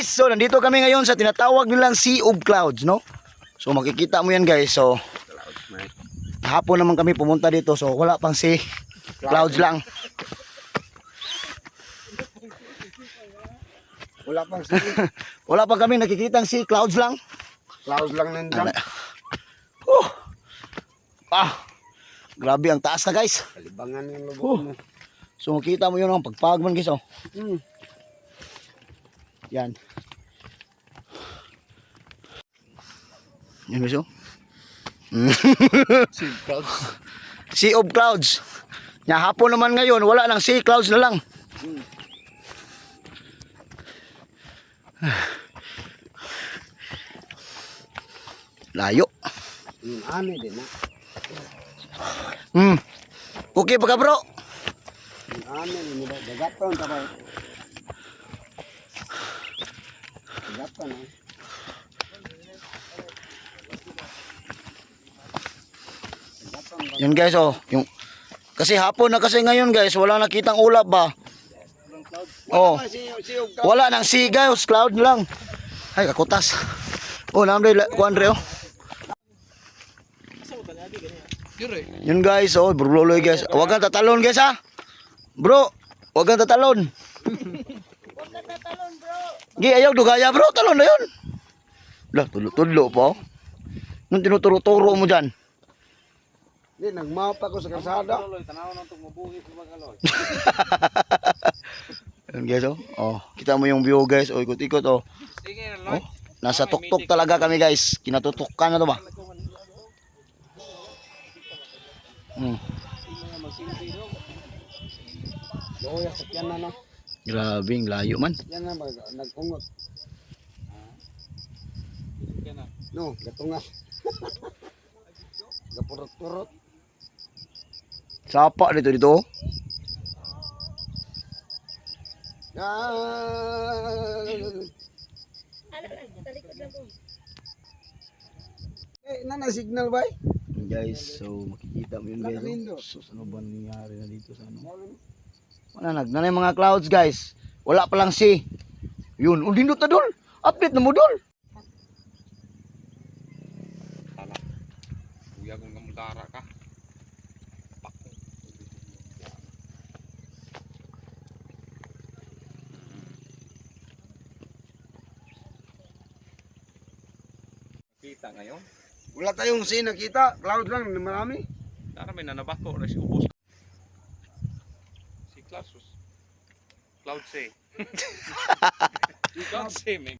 So nandito kami ngayon sa tinatawag nilang Sea of Clouds, no? So makikita mo yan guys. So hapon naman kami pumunta dito, so wala pang sea, clouds lang. Wala pang sea. Wala pang kami nakikitang sea, clouds lang. Clouds lang nandiyan. Grabe ang taas na guys. Kalibangan yung lubog mo. So makita mo yun ang pagpagman guys, oh. Yan. Yan guys, oh. Sea clouds. Sea of Clouds. Nya hapon naman ngayon, wala nang sea, clouds na lang. Layo. Ano din na. Okay pa ka bro? Ano din nila. Dagaton tapos. Dagaton eh. Yun guys, oh, yung kasi hapon na kasi ngayon guys, wala nakitang ulap ba? Oh. Wala nang sea guys, cloud lang. Ay kakutas. Oh, namre kuandre oh. Yun guys, oh, bro guys. Huwag kang tatalon guys ha. Bro, huwag kang tatalon. Huwag ka tatalon, bro. Gi, ayaw dugaya bro, talon na yun. Lah, tulo-tulo pa oh. Nung tinuturo-turo mo dyan. Hindi, nagmap ako sa kalsada. Yun guys, oh. Oh, kita mo yung view guys. Oh, ikot-ikot oh. Oh, nasa tuktok talaga kami guys. Kinatutukan na to ba? Loya sa tiyan na no. Grabing layo man. Yan na nag-ungot. No, gatungas. Gapurot-purot. Sapa dito oh. Nana signal ba? Guys, so makikita mo yun guys. Oh. So ano ba nangyari na dito sa ano? Wala nagnanay mga clouds guys. Wala pa lang sea. Yun, lindot na dol. Update na mo dol. Kuya kung kamudara ka. Kita ngayon. Wala tayong sea nakita. Cloud lang, marami. Tara may nanabako. Resi ubos. Si Cloud C. Si Cloud C.